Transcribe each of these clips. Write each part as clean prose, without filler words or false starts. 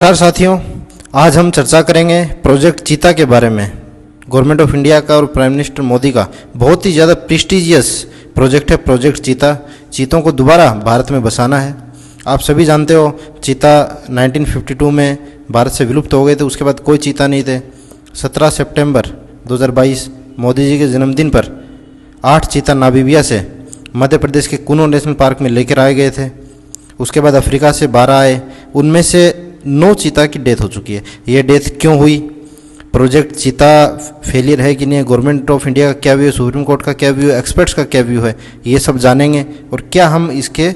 नमस्कार साथियों, आज हम चर्चा करेंगे प्रोजेक्ट चीता के बारे में। गवर्नमेंट ऑफ इंडिया का और प्राइम मिनिस्टर मोदी का बहुत ही ज़्यादा प्रेस्टिजियस प्रोजेक्ट है प्रोजेक्ट चीता। चीतों को दोबारा भारत में बसाना है। आप सभी जानते हो चीता 1952 में भारत से विलुप्त हो गए थे, उसके बाद कोई चीता नहीं थे। 17 सितंबर 2022 मोदी जी के जन्मदिन पर 8 चीता नामीबिया से मध्य प्रदेश के कुनो नेशनल पार्क में लेकर आए गए थे। उसके बाद अफ्रीका से 12 आए, उनमें से 9 चीता की डेथ हो चुकी है। ये डेथ क्यों हुई, प्रोजेक्ट चीता फेलियर है कि नहीं, गवर्नमेंट ऑफ इंडिया का क्या व्यू है, सुप्रीम कोर्ट का क्या व्यू है, एक्सपर्ट्स का क्या व्यू है, ये सब जानेंगे। और क्या हम इसके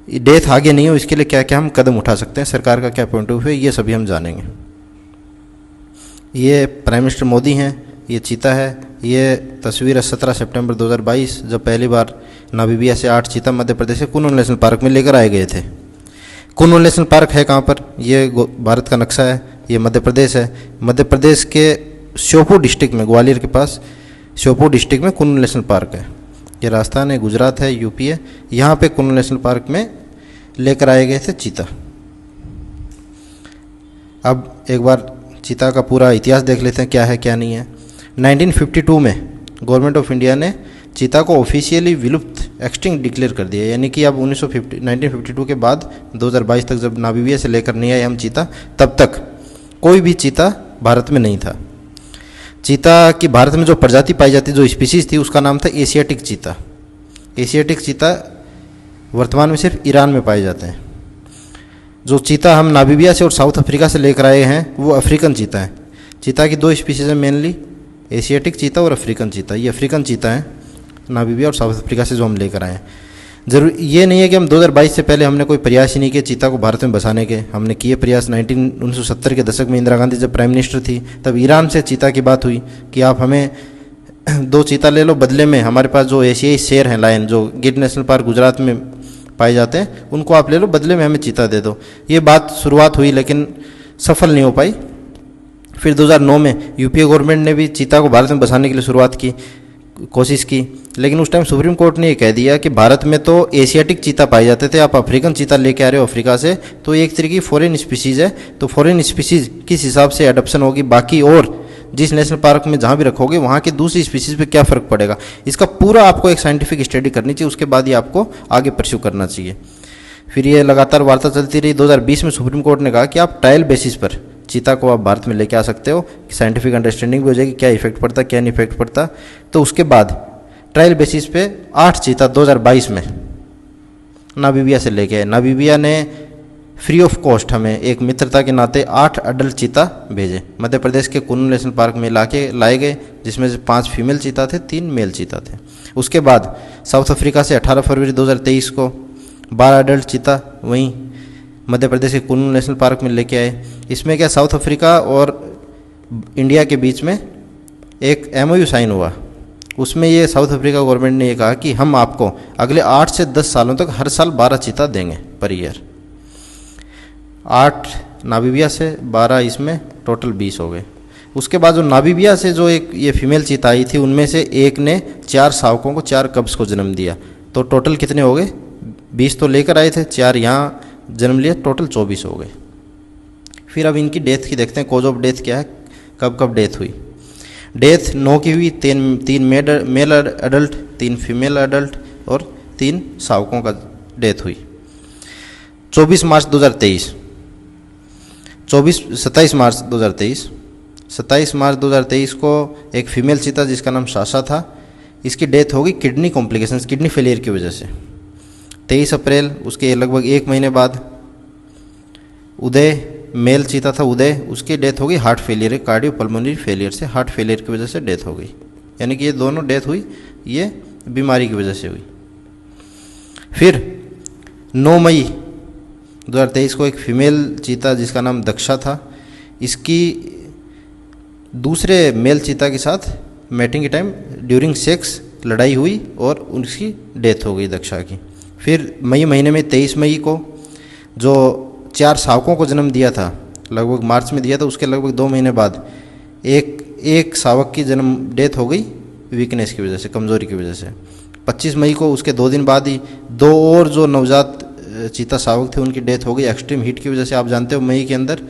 डेथ आगे नहीं हो इसके लिए क्या क्या हम कदम उठा सकते हैं, सरकार का क्या पॉइंट ऑफ व्यू है, ये सभी हम जानेंगे। ये प्राइम मिनिस्टर मोदी हैं, ये चीता है। ये तस्वीर है 17 सितंबर 2022 जब पहली बार नामीबिया से 8 चीता मध्य प्रदेश के कुनो नेशनल पार्क में लेकर आए गए थे। कुनो नेशनल पार्क है कहाँ पर, ये भारत का नक्शा है, ये मध्य प्रदेश है। मध्य प्रदेश के श्योपुर डिस्ट्रिक्ट में, ग्वालियर के पास श्योपुर डिस्ट्रिक्ट में कुनो नेशनल पार्क है। ये राजस्थान है, गुजरात है, यूपी है। यहाँ पे कुनो नेशनल पार्क में लेकर आए गए थे चीता। अब एक बार चीता का पूरा इतिहास देख लेते हैं, क्या है क्या नहीं है। 1952 में गवर्नमेंट ऑफ इंडिया ने चीता को ऑफिशियली विलुप्त एक्सटिंक्ट डिक्लेयर कर दिया, यानी कि अब 1952 के बाद 2022 तक जब नामीबिया से लेकर नहीं आए हम चीता, तब तक कोई भी चीता भारत में नहीं था। चीता की भारत में जो प्रजाति पाई जाती, जो स्पीसीज थी, उसका नाम था एशियाटिक चीता। एशियाटिक चीता वर्तमान में सिर्फ ईरान में पाए जाते हैं। जो चीता हम नामीबिया से और साउथ अफ्रीका से लेकर आए हैं वो अफ्रीकन चीता है। चीता की 2 स्पीसीज हैं मेनली, एशियाटिक चीता और अफ्रीकन चीता। ये अफ्रीकन चीता है नामीबिया और साउथ अफ्रीका से जो हम लेकर आए हैं। जरूर ये नहीं है कि हम 2022 से पहले हमने कोई प्रयास ही नहीं किया चीता को भारत में बसाने के। हमने किए प्रयास 1970 के दशक में, इंदिरा गांधी जब प्राइम मिनिस्टर थी तब ईरान से चीता की बात हुई कि आप हमें 2 चीता ले लो, बदले में हमारे पास जो एशियाई शेर हैं लायन, जो गिर नेशनल पार्क गुजरात में पाए जाते हैं, उनको आप ले लो, बदले में हमें चीता दे दो। ये बात शुरुआत हुई लेकिन सफल नहीं हो पाई। फिर 2009 में यूपीए गवर्नमेंट ने भी चीता को भारत में बसाने के लिए शुरुआत की, कोशिश की, लेकिन उस टाइम सुप्रीम कोर्ट ने ये कह दिया कि भारत में तो एशियाटिक चीता पाए जाते थे, आप अफ्रीकन चीता लेके आ रहे हो अफ्रीका से, तो एक तरीके की फॉरेन स्पीसीज है, तो फॉरेन स्पीसीज किस हिसाब से एडप्शन होगी, बाकी और जिस नेशनल पार्क में जहाँ भी रखोगे वहाँ की दूसरी स्पीसीज पे क्या फ़र्क पड़ेगा, इसका पूरा आपको एक साइंटिफिक स्टडी करनी चाहिए, उसके बाद ही आपको आगे परस्यू करना चाहिए। फिर ये लगातार वार्ता चलती रही। 2020 में सुप्रीम कोर्ट ने कहा कि आप ट्रायल बेसिस पर चीता को आप भारत में लेके आ सकते हो, साइंटिफिक अंडरस्टैंडिंग भी हो जाएगी, क्या इफेक्ट पड़ता क्या नहीं इफेक्ट पड़ता। तो उसके बाद ट्रायल बेसिस पे 8 चीता 2022 में नामीबिया से लेके आए। नामीबिया ने फ्री ऑफ कॉस्ट हमें एक मित्रता के नाते 8 अडल्ट चीता भेजे, मध्य प्रदेश के कुनो नेशनल पार्क में लाए गए, जिसमें से 5 फीमेल चीता थे, 3 मेल चीता थे। उसके बाद साउथ अफ्रीका से 18 फरवरी 2023 को 12 अडल्ट चीता वहीं मध्य प्रदेश के कुनो नेशनल पार्क में लेके आए। इसमें क्या, साउथ अफ्रीका और इंडिया के बीच में एक MOU साइन हुआ। उसमें ये साउथ अफ्रीका गवर्नमेंट ने ये कहा कि हम आपको अगले 8 से 10 सालों तक हर साल 12 चीता देंगे पर ईयर। 8 नामीबिया से, 12 इसमें, टोटल 20 हो गए। उसके बाद जो नामीबिया से जो एक ये फीमेल चीता आई थी, उनमें से एक ने 4 शावकों को, 4 कब्स को जन्म दिया। तो टोटल कितने हो गए, 20 तो लेकर आए थे, 4 यहाँ जन्म लिया, टोटल 24 हो गए। फिर अब इनकी डेथ की देखते हैं, कॉज ऑफ डेथ क्या है, कब कब डेथ हुई। डेथ 9 की हुई, 3 मेल अडल्ट, 3 फीमेल अडल्ट और 3 शावकों का डेथ हुई। 27 मार्च 2023 को एक फीमेल चीता जिसका नाम साशा था, इसकी डेथ होगी किडनी कॉम्प्लिकेशंस, किडनी फेलियर की वजह से। 23 अप्रैल उसके लगभग 1 महीने बाद उदय, मेल चीता था उदय, उसकी डेथ हो गई हार्ट फेलियर, कार्डियोपल्मोनरी फेलियर से, हार्ट फेलियर की वजह से डेथ हो गई। यानी कि ये दोनों डेथ हुई ये बीमारी की वजह से हुई। फिर 9 मई 2023 को एक फीमेल चीता जिसका नाम दक्षा था, इसकी दूसरे मेल चीता के साथ मैटिंग के टाइम ड्यूरिंग सेक्स लड़ाई हुई और उसकी डेथ हो गई दक्षा की। फिर मई महीने में 23 मई को जो 4 शावकों को जन्म दिया था, लगभग मार्च में दिया था, उसके लगभग 2 महीने बाद एक शावक की डेथ हो गई वीकनेस की वजह से, कमज़ोरी की वजह से। 25 मई को उसके 2 दिन बाद ही 2 और जो नवजात चीता शावक थे उनकी डेथ हो गई एक्सट्रीम हीट की वजह से। आप जानते हो मई के अंदर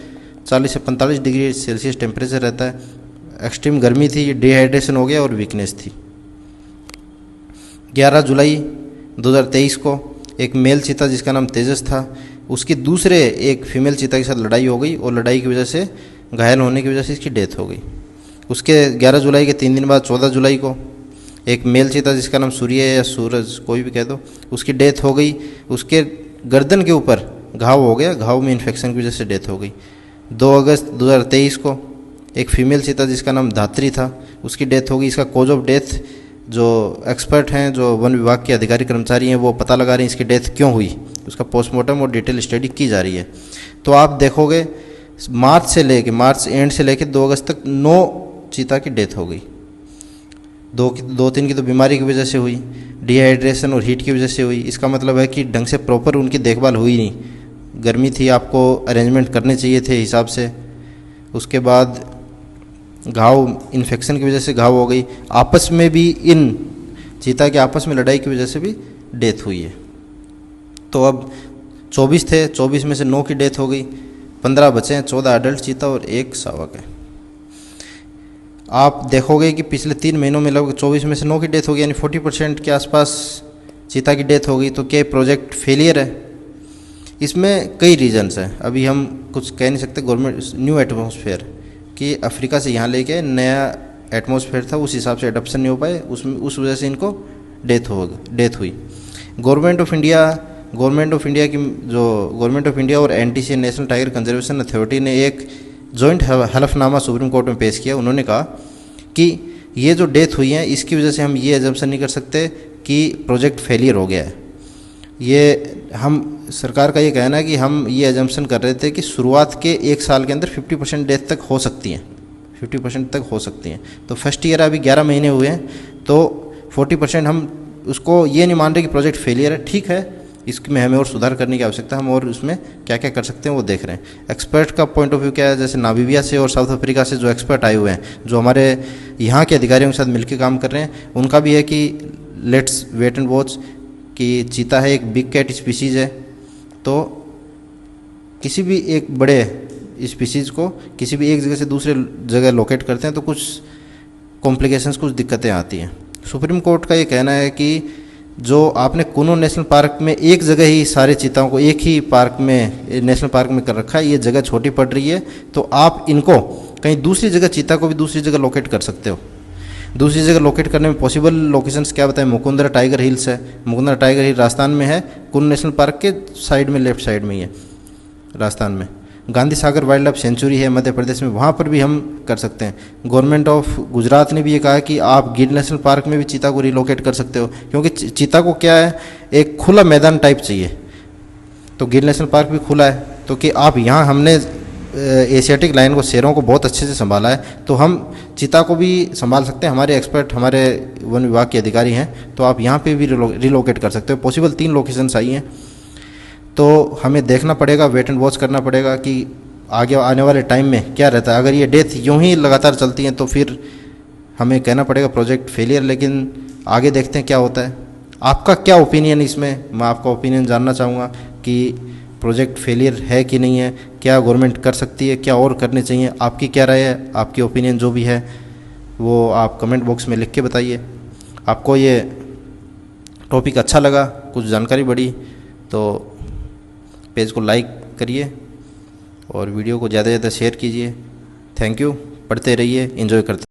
40 से 45 डिग्री सेल्सियस टेम्परेचर रहता है, एक्सट्रीम गर्मी थी, डिहाइड्रेशन हो गया और वीकनेस थी। 11 जुलाई 2023 को एक मेल चीता जिसका नाम तेजस था, उसकी दूसरे एक फीमेल चीता के साथ लड़ाई हो गई और लड़ाई की वजह से घायल होने की वजह से इसकी डेथ हो गई। उसके 11 जुलाई के 3 दिन बाद 14 जुलाई को एक मेल चीता जिसका नाम सूर्य या सूरज कोई भी कह दो, उसकी डेथ हो गई। उसके गर्दन के ऊपर घाव हो गया, घाव में इन्फेक्शन की वजह से डेथ हो गई। 2 अगस्त 2023 को एक फीमेल चीता जिसका नाम धात्री था, उसकी डेथ हो गई। इसका कॉज ऑफ डेथ जो एक्सपर्ट हैं, जो वन विभाग के अधिकारी कर्मचारी हैं, वो पता लगा रहे हैं इसकी डेथ क्यों हुई, उसका पोस्टमार्टम और डिटेल स्टडी की जा रही है। तो आप देखोगे मार्च एंड से लेके 2 अगस्त तक 9 चीता की डेथ हो गई। 2-3 की तो बीमारी की वजह से हुई, डिहाइड्रेशन और हीट की वजह से हुई। इसका मतलब है कि ढंग से प्रॉपर उनकी देखभाल हुई नहीं, गर्मी थी, आपको अरेंजमेंट करने चाहिए थे हिसाब से। उसके बाद घाव, इन्फेक्शन की वजह से घाव हो गई। आपस में भी इन चीता के आपस में लड़ाई की वजह से भी डेथ हुई है। तो अब 24 थे, 24 में से 9 की डेथ हो गई, 15 बचे हैं, 14 एडल्ट चीता और 1 शावक है। आप देखोगे कि पिछले 3 महीनों में लगभग 24 में से 9 की डेथ हो गई, यानी 40% के आसपास चीता की डेथ हो गई। तो क्या प्रोजेक्ट फेलियर है? इसमें कई रीजन्स हैं, अभी हम कुछ कह नहीं सकते। गवर्नमेंट न्यू एटमॉस्फेयर कि अफ्रीका से यहाँ लेके नया एटमॉस्फेयर था, उस हिसाब से एडप्शन नहीं हो पाए, उस वजह से इनको डेथ हुई। गवर्नमेंट ऑफ इंडिया की जो गवर्नमेंट ऑफ इंडिया और NTC national tiger conservation authority ने एक जॉइंट हलफनामा सुप्रीम कोर्ट में पेश किया। उन्होंने कहा कि ये जो डेथ हुई है इसकी वजह से हम ये एजम्पशन नहीं कर सकते कि प्रोजेक्ट फेलियर हो गया है। ये हम सरकार का ये कहना है कि हम ये एजम्पशन कर रहे थे कि शुरुआत के 1 साल के अंदर 50% डेथ तक हो सकती हैं, 50% तक हो सकती हैं। तो फर्स्ट ईयर अभी 11 महीने हुए हैं, तो 40% हम उसको ये नहीं मान रहे कि प्रोजेक्ट फेलियर है। ठीक है, इसमें हमें और सुधार करने की आवश्यकता है, हम और उसमें क्या क्या कर सकते हैं वो देख रहे हैं। एक्सपर्ट का पॉइंट ऑफ व्यू क्या है, जैसे नामीबिया से और साउथ अफ्रीका से जो एक्सपर्ट आए हुए हैं, जो हमारे यहाँ के अधिकारियों के साथ मिलकर काम कर रहे हैं, उनका भी है कि लेट्स वेट एंड वॉच कि चीता है एक बिग कैट स्पीसीज़ है, तो किसी भी एक बड़े स्पीसीज़ को किसी भी एक जगह से दूसरे जगह लोकेट करते हैं तो कुछ कॉम्प्लिकेशंस, कुछ दिक्कतें आती हैं। सुप्रीम कोर्ट का ये कहना है कि जो आपने कुनो नेशनल पार्क में एक जगह ही सारे चीताओं को एक ही पार्क में, नेशनल पार्क में कर रखा है, ये जगह छोटी पड़ रही है, तो आप इनको कहीं दूसरी जगह चीता को भी दूसरी जगह लोकेट कर सकते हो। दूसरी जगह लोकेट करने में पॉसिबल लोकेशंस क्या बताएं? मुकुंदरा टाइगर हिल्स है, मुकुंदरा टाइगर हिल राजस्थान में है, कुन नेशनल पार्क के साइड में, लेफ्ट साइड में ही है राजस्थान में। Gandhi Sagar wild life sanctuary है मध्य प्रदेश में, वहाँ पर भी हम कर सकते हैं। गवर्नमेंट ऑफ गुजरात ने भी ये कहा कि आप गिर नेशनल पार्क में भी चीता को रिलोकेट कर सकते हो, क्योंकि चीता को क्या है, एक खुला मैदान टाइप चाहिए। तो गिर नेशनल पार्क भी खुला है, तो कि आप यहाँ, हमने एशियाटिक लायन को, शेरों को बहुत अच्छे से संभाला है, तो हम चीता को भी संभाल सकते हैं। हमारे एक्सपर्ट, हमारे वन विभाग के अधिकारी हैं, तो आप यहाँ पे भी रिलोकेट कर सकते हो। पॉसिबल 3 लोकेशंस आई हैं, तो हमें देखना पड़ेगा, वेट एंड वॉच करना पड़ेगा कि आगे आने वाले टाइम में क्या रहता है। अगर ये डेथ यूँ ही लगातार चलती हैं तो फिर हमें कहना पड़ेगा प्रोजेक्ट फेलियर, लेकिन आगे देखते हैं क्या होता है। आपका क्या ओपिनियन इसमें? मैं आपका ओपिनियन जानना चाहूँगा कि प्रोजेक्ट फेलियर है कि नहीं है, क्या गवर्नमेंट कर सकती है, क्या और करने चाहिए, आपकी क्या राय है? आपकी ओपिनियन जो भी है वो आप कमेंट बॉक्स में लिख के बताइए। आपको ये टॉपिक अच्छा लगा, कुछ जानकारी बढ़ी, तो पेज को लाइक करिए और वीडियो को ज़्यादा से ज़्यादा शेयर कीजिए। थैंक यू, पढ़ते रहिए, एंजॉय करते